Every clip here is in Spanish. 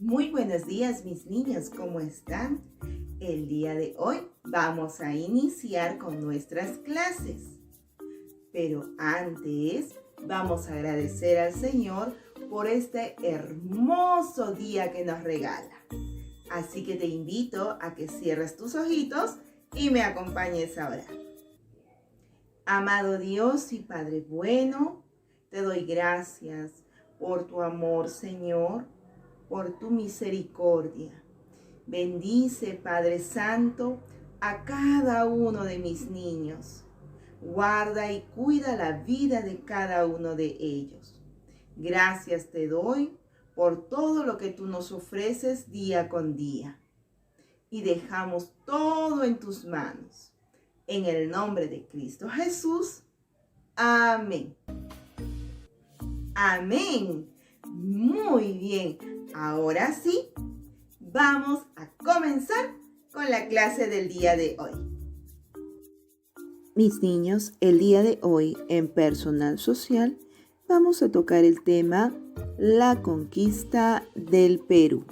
Muy buenos días, mis niños, ¿cómo están? El día de hoy vamos a iniciar con nuestras clases. Pero antes vamos a agradecer al Señor por este hermoso día que nos regala. Así que te invito a que cierres tus ojitos y me acompañes a orar. Amado Dios y Padre bueno, te doy gracias por tu amor, Señor, por tu misericordia. Bendice, Padre Santo, a cada uno de mis niños. Guarda y cuida la vida de cada uno de ellos. Gracias te doy por todo lo que tú nos ofreces día con día. Y dejamos todo en tus manos. En el nombre de Cristo Jesús. Amén. Amén. Muy bien. Ahora sí, vamos a comenzar con la clase del día de hoy. Mis niños, el día de hoy en Personal Social vamos a tocar el tema La conquista del Perú.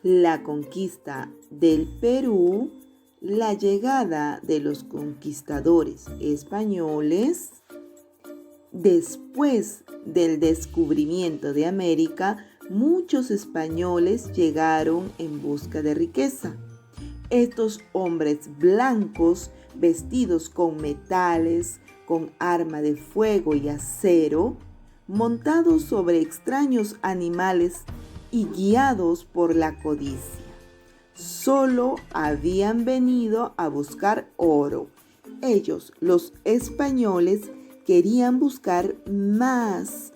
La conquista del Perú, la llegada de los conquistadores españoles. Después del descubrimiento de América, muchos españoles llegaron en busca de riqueza. Estos hombres blancos, vestidos con metales, con arma de fuego y acero, montados sobre extraños animales y guiados por la codicia, solo habían venido a buscar oro. Ellos, los españoles, querían buscar más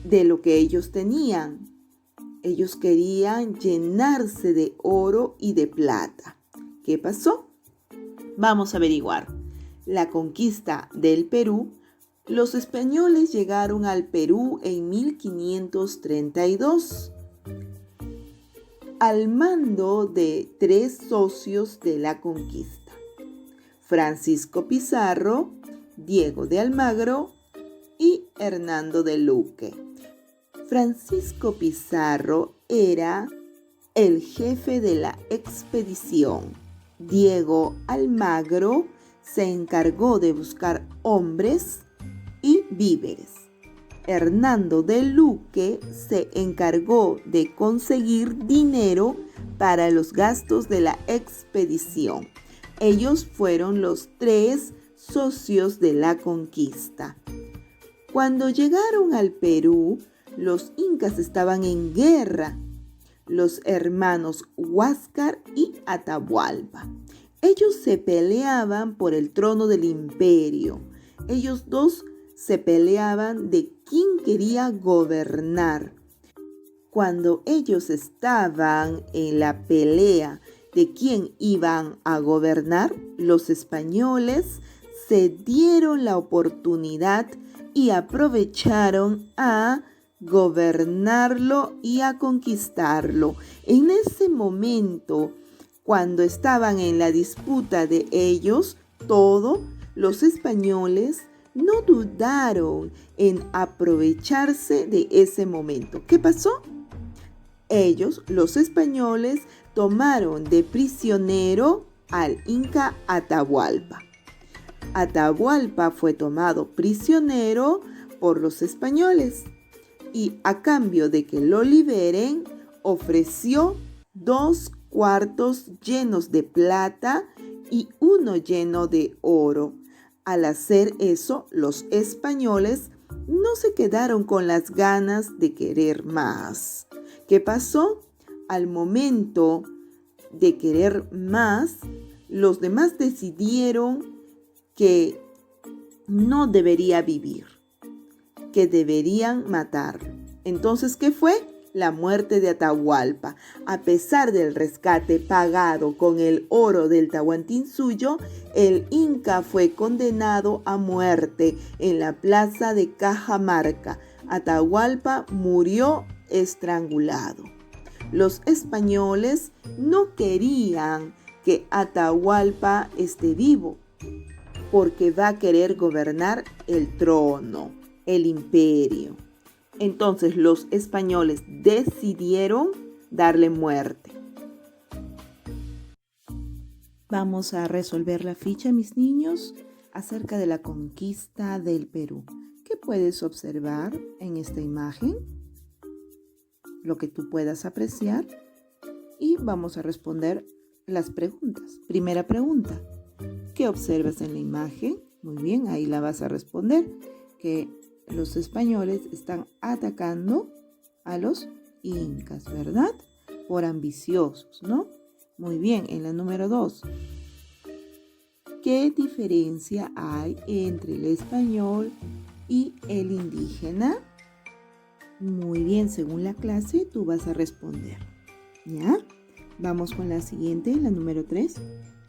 de lo que ellos tenían. Ellos querían llenarse de oro y de plata. ¿Qué pasó? Vamos a averiguar. La conquista del Perú. Los españoles llegaron al Perú en 1532 al mando de 3 socios de la conquista: Francisco Pizarro, Diego de Almagro y Hernando de Luque. Francisco Pizarro era el jefe de la expedición. Diego Almagro se encargó de buscar hombres y víveres. Hernando de Luque se encargó de conseguir dinero para los gastos de la expedición. Ellos fueron los 3 socios de la conquista. Cuando llegaron al Perú, los incas estaban en guerra. Los hermanos Huáscar y Atahualpa. Ellos se peleaban por el trono del imperio. Ellos dos se peleaban de quién quería gobernar. Cuando ellos estaban en la pelea de quién iban a gobernar, los españoles se dieron la oportunidad y aprovecharon a gobernarlo y a conquistarlo. En ese momento, cuando estaban en la disputa de ellos, los españoles no dudaron en aprovecharse de ese momento. ¿Qué pasó? Ellos, los españoles, tomaron de prisionero al inca Atahualpa. Atahualpa fue tomado prisionero por los españoles y a cambio de que lo liberen, ofreció 2 cuartos llenos de plata y 1 lleno de oro. Al hacer eso, los españoles no se quedaron con las ganas de querer más. ¿Qué pasó? Al momento de querer más, los demás decidieron que no debería vivir, que deberían matar. Entonces, ¿qué fue? La muerte de Atahualpa. A pesar del rescate pagado con el oro del Tahuantinsuyo, el inca fue condenado a muerte en la plaza de Cajamarca. Atahualpa murió estrangulado. Los españoles no querían que Atahualpa esté vivo, porque va a querer gobernar el trono, el imperio. Entonces los españoles decidieron darle muerte. Vamos a resolver la ficha, mis niños, acerca de la conquista del Perú. ¿Qué puedes observar en esta imagen? Lo que tú puedas apreciar. Y vamos a responder las preguntas. Primera pregunta. ¿Qué observas en la imagen? Muy bien, ahí la vas a responder. Que los españoles están atacando a los incas, ¿verdad? Por ambiciosos, ¿no? Muy bien, en la número 2. ¿Qué diferencia hay entre el español y el indígena? Muy bien, según la clase tú vas a responder. ¿Ya? Vamos con la siguiente, la número 3.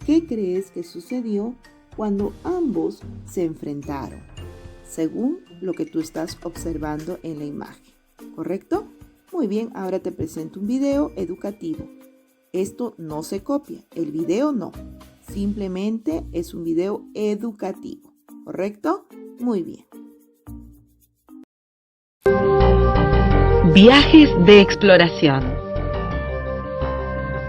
¿Qué crees que sucedió cuando ambos se enfrentaron? Según lo que tú estás observando en la imagen, ¿correcto? Muy bien, ahora te presento un video educativo. Esto no se copia, el video no. Simplemente es un video educativo, ¿correcto? Muy bien. Viajes de exploración.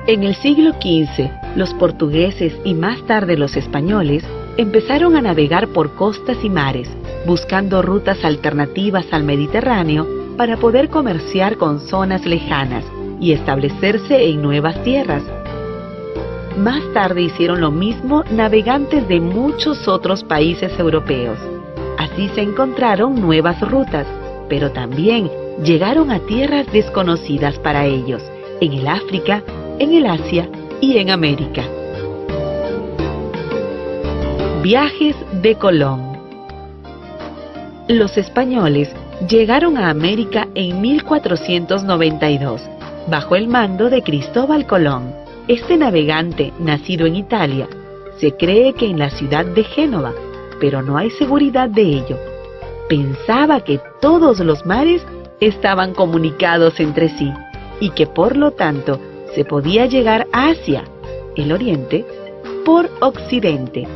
En el siglo XV, los portugueses y más tarde los españoles empezaron a navegar por costas y mares, buscando rutas alternativas al Mediterráneo para poder comerciar con zonas lejanas y establecerse en nuevas tierras. Más tarde hicieron lo mismo navegantes de muchos otros países europeos. Así se encontraron nuevas rutas, pero también llegaron a tierras desconocidas para ellos, en el África, en el Asia y en América. Viajes de Colón. Los españoles llegaron a América en 1492, bajo el mando de Cristóbal Colón. Este navegante, nacido en Italia, se cree que en la ciudad de Génova, pero no hay seguridad de ello. Pensaba que todos los mares estaban comunicados entre sí y que por lo tanto se podía llegar a Asia, el Oriente, por Occidente.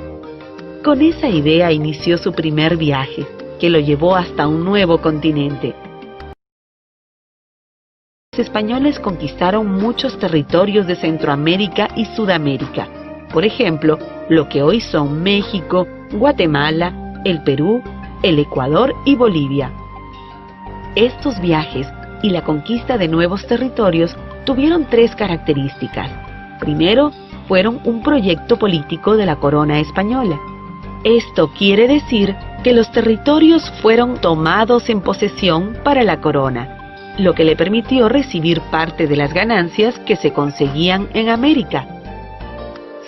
Con esa idea inició su primer viaje, que lo llevó hasta un nuevo continente. Los españoles conquistaron muchos territorios de Centroamérica y Sudamérica, por ejemplo, lo que hoy son México, Guatemala, el Perú, el Ecuador y Bolivia. Estos viajes y la conquista de nuevos territorios tuvieron 3 características. Primero, fueron un proyecto político de la corona española. Esto quiere decir que los territorios fueron tomados en posesión para la corona, lo que le permitió recibir parte de las ganancias que se conseguían en América.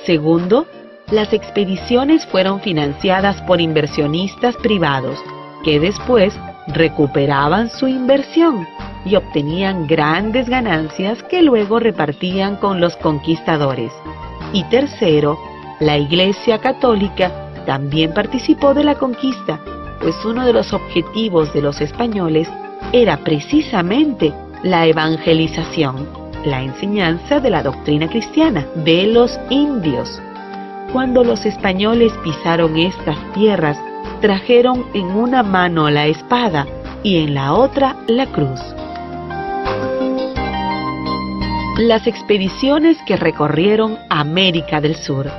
Segundo, las expediciones fueron financiadas por inversionistas privados, que después recuperaban su inversión y obtenían grandes ganancias que luego repartían con los conquistadores. Y tercero, la Iglesia Católica también participó de la conquista, pues uno de los objetivos de los españoles era precisamente la evangelización, la enseñanza de la doctrina cristiana de los indios. Cuando los españoles pisaron estas tierras, trajeron en una mano la espada y en la otra la cruz. Las expediciones que recorrieron América del Sur.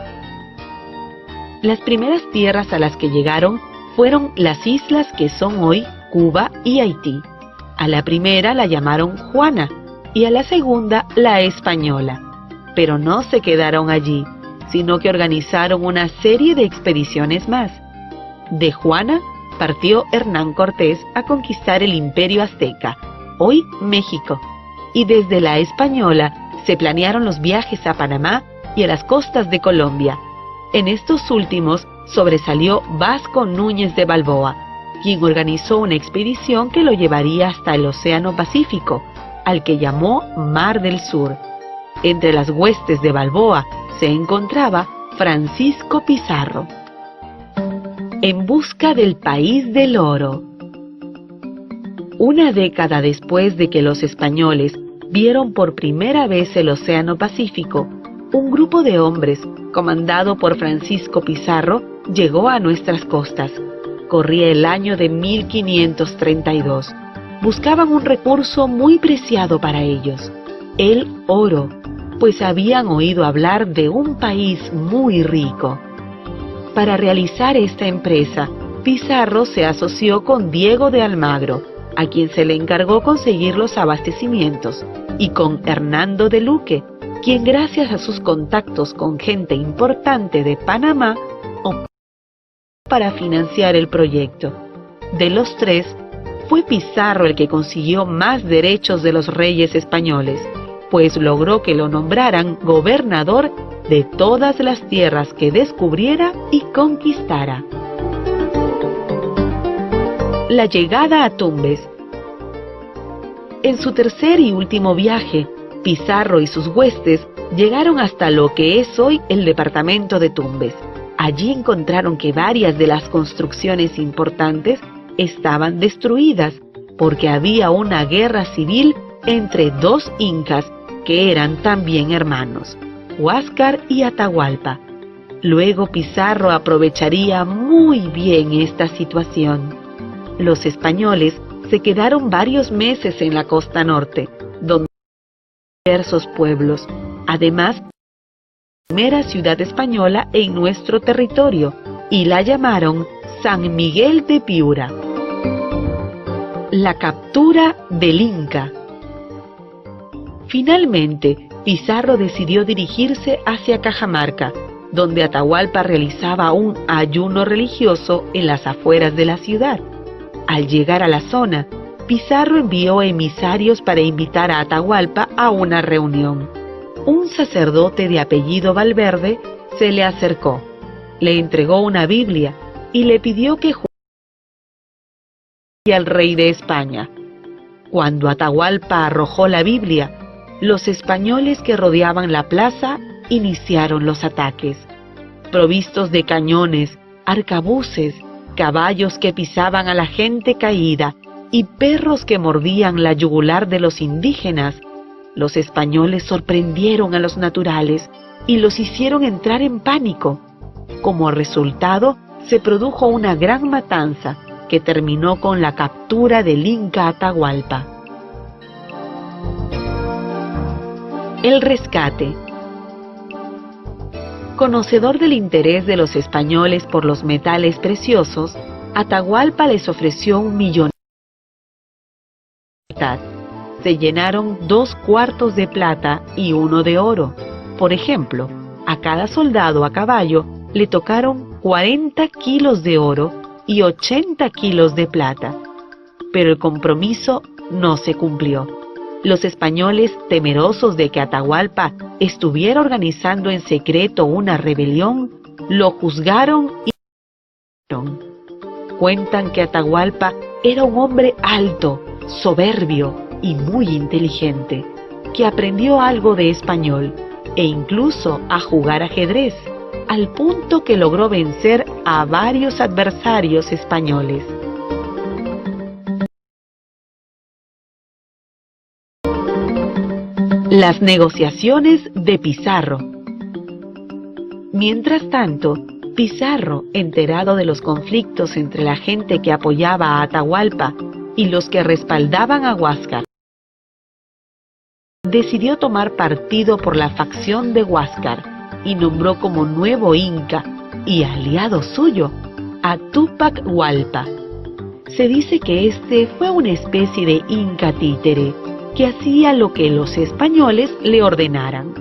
Las primeras tierras a las que llegaron fueron las islas que son hoy Cuba y Haití. A la primera la llamaron Juana y a la segunda la Española. Pero no se quedaron allí, sino que organizaron una serie de expediciones más. De Juana partió Hernán Cortés a conquistar el Imperio Azteca, hoy México, y desde la Española se planearon los viajes a Panamá y a las costas de Colombia. En estos últimos sobresalió Vasco Núñez de Balboa, quien organizó una expedición que lo llevaría hasta el Océano Pacífico, al que llamó Mar del Sur. Entre las huestes de Balboa se encontraba Francisco Pizarro. En busca del país del oro. Una década después de que los españoles vieron por primera vez el Océano Pacífico, un grupo de hombres, comandado por Francisco Pizarro, llegó a nuestras costas. Corría el año de 1532. buscaban un recurso muy preciado para ellos, el oro, pues habían oído hablar de un país muy rico. Para realizar esta empresa, Pizarro se asoció con Diego de Almagro, a quien se le encargó conseguir los abastecimientos, y con Hernando de Luque, quien gracias a sus contactos con gente importante de Panamá, optó para financiar el proyecto. De los tres, fue Pizarro el que consiguió más derechos de los reyes españoles, pues logró que lo nombraran gobernador de todas las tierras que descubriera y conquistara. La llegada a Tumbes. En su tercer y último viaje, Pizarro y sus huestes llegaron hasta lo que es hoy el departamento de Tumbes. Allí encontraron que varias de las construcciones importantes estaban destruidas porque había una guerra civil entre dos incas que eran también hermanos, Huáscar y Atahualpa. Luego Pizarro aprovecharía muy bien esta situación. Los españoles se quedaron varios meses en la costa norte, donde diversos pueblos, además la primera ciudad española en nuestro territorio, y la llamaron San Miguel de Piura. La captura del Inca. Finalmente, Pizarro decidió dirigirse hacia Cajamarca, donde Atahualpa realizaba un ayuno religioso en las afueras de la ciudad. Al llegar a la zona, Pizarro envió emisarios para invitar a Atahualpa a una reunión. Un sacerdote de apellido Valverde se le acercó, le entregó una Biblia y le pidió que jurara al rey de España. Cuando Atahualpa arrojó la Biblia, los españoles que rodeaban la plaza iniciaron los ataques. Provistos de cañones, arcabuces, caballos que pisaban a la gente caída y perros que mordían la yugular de los indígenas, los españoles sorprendieron a los naturales y los hicieron entrar en pánico. Como resultado, se produjo una gran matanza que terminó con la captura del Inca Atahualpa. El rescate. Conocedor del interés de los españoles por los metales preciosos, Atahualpa les ofreció 1 millón. Se llenaron 2 cuartos de plata y 1 de oro. Por ejemplo, a cada soldado a caballo le tocaron 40 kilos de oro y 80 kilos de plata. Pero el compromiso no se cumplió. Los españoles, temerosos de que Atahualpa estuviera organizando en secreto una rebelión, lo juzgaron y cuentan que Atahualpa era un hombre alto, soberbio y muy inteligente, que aprendió algo de español e incluso a jugar ajedrez, al punto que logró vencer a varios adversarios españoles. Las negociaciones de Pizarro. Mientras tanto, Pizarro, enterado de los conflictos entre la gente que apoyaba a Atahualpa y los que respaldaban a Huáscar, decidió tomar partido por la facción de Huáscar y nombró como nuevo inca y aliado suyo a Túpac Hualpa. Se dice que este fue una especie de inca títere que hacía lo que los españoles le ordenaran.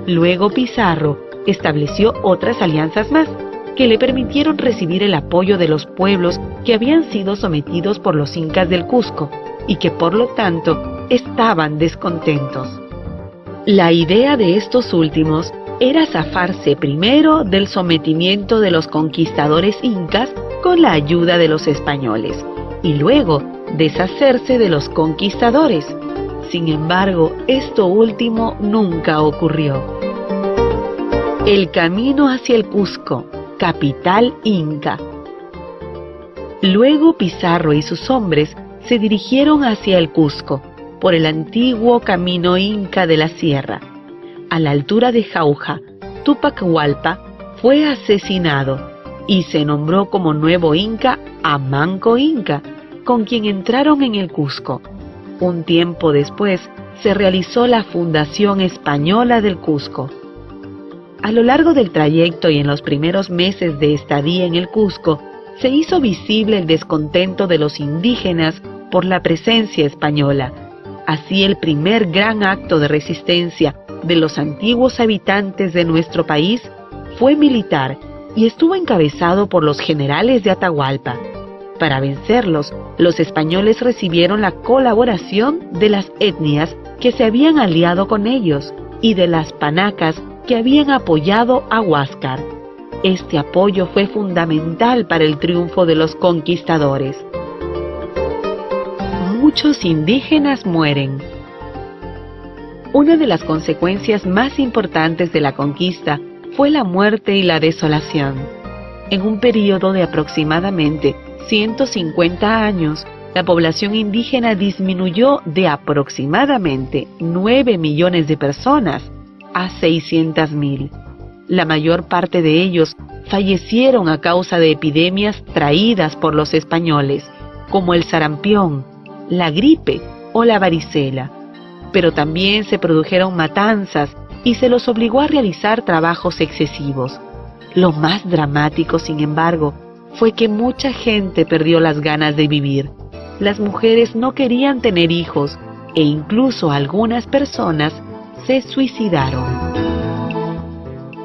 Luego Pizarro estableció otras alianzas más que le permitieron recibir el apoyo de los pueblos que habían sido sometidos por los incas del Cusco y que por lo tanto estaban descontentos. La idea de estos últimos era zafarse primero del sometimiento de los conquistadores incas con la ayuda de los españoles y luego deshacerse de los conquistadores. Sin embargo, esto último nunca ocurrió. El camino hacia el Cusco, capital inca. Luego Pizarro y sus hombres se dirigieron hacia el Cusco, por el antiguo camino inca de la sierra. A la altura de Jauja, Túpac Hualpa fue asesinado y se nombró como nuevo inca a Manco Inca, con quien entraron en el Cusco. Un tiempo después se realizó la fundación española del Cusco. A lo largo del trayecto y en los primeros meses de estadía en el Cusco, se hizo visible el descontento de los indígenas por la presencia española. Así, el primer gran acto de resistencia de los antiguos habitantes de nuestro país fue militar y estuvo encabezado por los generales de Atahualpa. Para vencerlos, los españoles recibieron la colaboración de las etnias que se habían aliado con ellos y de las panacas que habían apoyado a Huáscar. Este apoyo fue fundamental para el triunfo de los conquistadores. Muchos indígenas mueren. Una de las consecuencias más importantes de la conquista fue la muerte y la desolación. En un periodo de aproximadamente 150 años, la población indígena disminuyó de aproximadamente 9 millones de personas a 600.000. La mayor parte de ellos fallecieron a causa de epidemias traídas por los españoles, como el sarampión, la gripe o la varicela. Pero también se produjeron matanzas y se los obligó a realizar trabajos excesivos. Lo más dramático, sin embargo, fue que mucha gente perdió las ganas de vivir. Las mujeres no querían tener hijos e incluso algunas personas se suicidaron.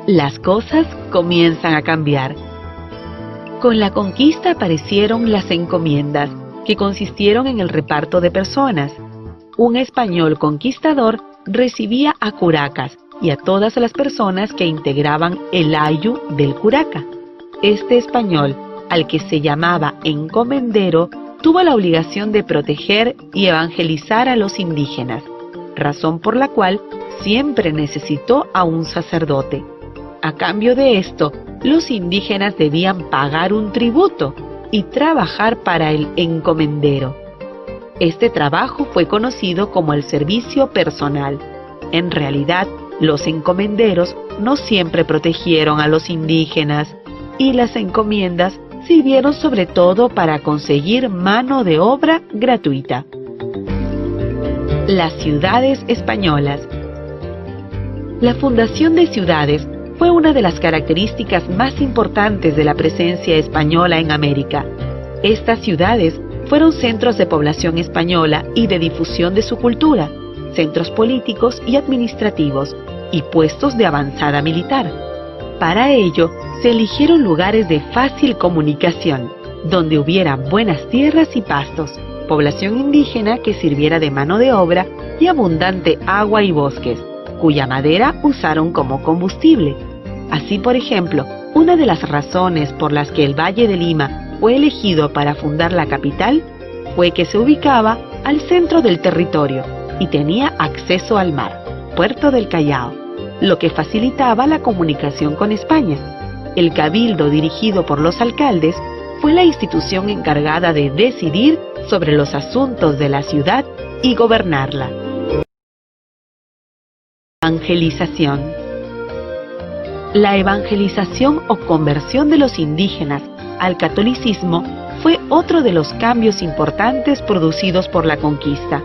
Las cosas comienzan a cambiar. Con la conquista aparecieron las encomiendas, que consistieron en el reparto de personas. Un español conquistador recibía a curacas y a todas las personas que integraban el ayu del curaca. Este español, al que se llamaba encomendero, tuvo la obligación de proteger y evangelizar a los indígenas, razón por la cual siempre necesitó a un sacerdote. A cambio de esto, los indígenas debían pagar un tributo y trabajar para el encomendero. Este trabajo fue conocido como el servicio personal. En realidad, los encomenderos no siempre protegieron a los indígenas, y las encomiendas sirvieron sobre todo para conseguir mano de obra gratuita. Las ciudades españolas. La fundación de ciudades fue una de las características más importantes de la presencia española en América. Estas ciudades fueron centros de población española y de difusión de su cultura, centros políticos y administrativos, y puestos de avanzada militar. Para ello, se eligieron lugares de fácil comunicación, donde hubiera buenas tierras y pastos, población indígena que sirviera de mano de obra y abundante agua y bosques, cuya madera usaron como combustible. Así, por ejemplo, una de las razones por las que el Valle de Lima fue elegido para fundar la capital fue que se ubicaba al centro del territorio y tenía acceso al mar, Puerto del Callao, lo que facilitaba la comunicación con España. El cabildo, dirigido por los alcaldes, fue la institución encargada de decidir sobre los asuntos de la ciudad y gobernarla. Evangelización. La evangelización o conversión de los indígenas al catolicismo fue otro de los cambios importantes producidos por la conquista.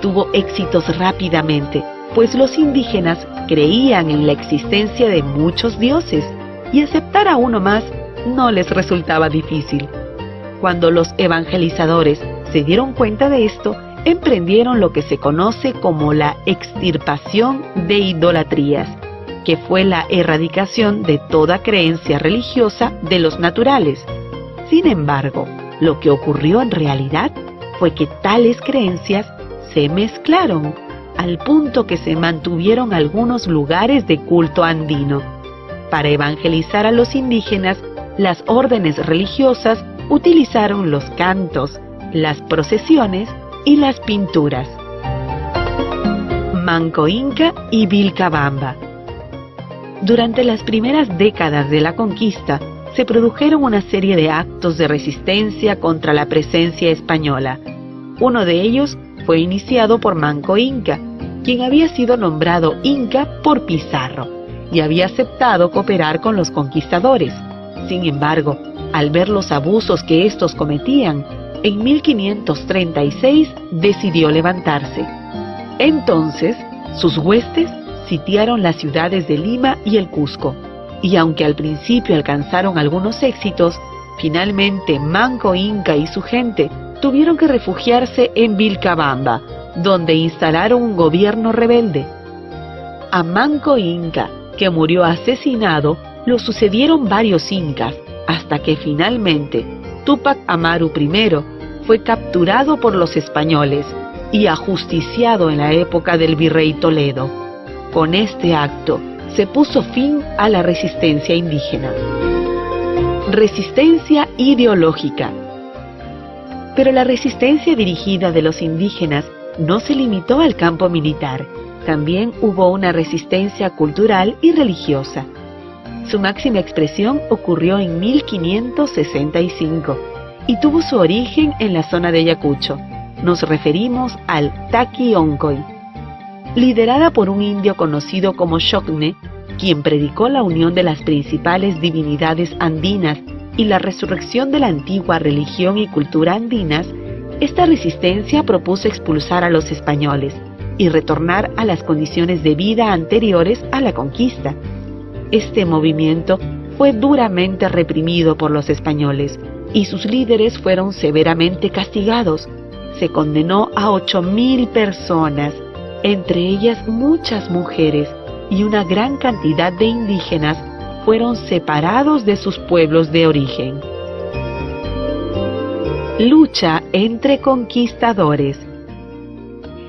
Tuvo éxitos rápidamente, pues los indígenas creían en la existencia de muchos dioses y aceptar a uno más no les resultaba difícil. Cuando los evangelizadores se dieron cuenta de esto, emprendieron lo que se conoce como la extirpación de idolatrías, que fue la erradicación de toda creencia religiosa de los naturales. Sin embargo, lo que ocurrió en realidad fue que tales creencias se mezclaron, al punto que se mantuvieron algunos lugares de culto andino. Para evangelizar a los indígenas, las órdenes religiosas utilizaron los cantos, las procesiones y las pinturas. Manco Inca y Vilcabamba. Durante las primeras décadas de la conquista, se produjeron una serie de actos de resistencia contra la presencia española. Uno de ellos fue iniciado por Manco Inca, quien había sido nombrado Inca por Pizarro y había aceptado cooperar con los conquistadores. Sin embargo, al ver los abusos que estos cometían, en 1536 decidió levantarse. Entonces, sus huestes sitiaron las ciudades de Lima y el Cusco, y aunque al principio alcanzaron algunos éxitos, finalmente Manco Inca y su gente tuvieron que refugiarse en Vilcabamba, donde instalaron un gobierno rebelde. A Manco Inca, que murió asesinado, lo sucedieron varios incas, hasta que finalmente Túpac Amaru I fue capturado por los españoles y ajusticiado en la época del virrey Toledo. Con este acto se puso fin a la resistencia indígena. Resistencia ideológica. Pero la resistencia dirigida de los indígenas no se limitó al campo militar. También hubo una resistencia cultural y religiosa. Su máxima expresión ocurrió en 1565 y tuvo su origen en la zona de Ayacucho. Nos referimos al Taqui Oncoy. Liderada por un indio conocido como Xocne, quien predicó la unión de las principales divinidades andinas y la resurrección de la antigua religión y cultura andinas, esta resistencia propuso expulsar a los españoles y retornar a las condiciones de vida anteriores a la conquista. Este movimiento fue duramente reprimido por los españoles y sus líderes fueron severamente castigados. Se condenó a 8.000 personas, entre ellas muchas mujeres, y una gran cantidad de indígenas fueron separados de sus pueblos de origen. Lucha entre conquistadores.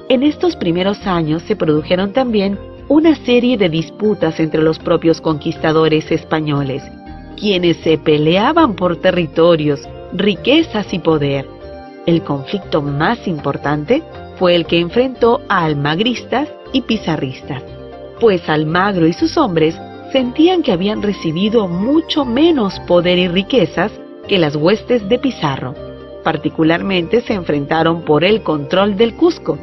En estos primeros años se produjeron también una serie de disputas entre los propios conquistadores españoles, quienes se peleaban por territorios, riquezas y poder. El conflicto más importante fue el que enfrentó a almagristas y pizarristas, pues Almagro y sus hombres sentían que habían recibido mucho menos poder y riquezas que las huestes de Pizarro. Particularmente se enfrentaron por el control del Cusco.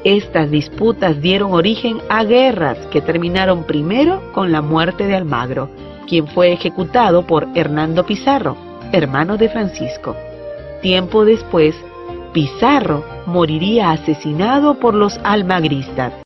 Estas disputas dieron origen a guerras que terminaron primero con la muerte de Almagro, quien fue ejecutado por Hernando Pizarro, hermano de Francisco. Tiempo después, Pizarro moriría asesinado por los almagristas.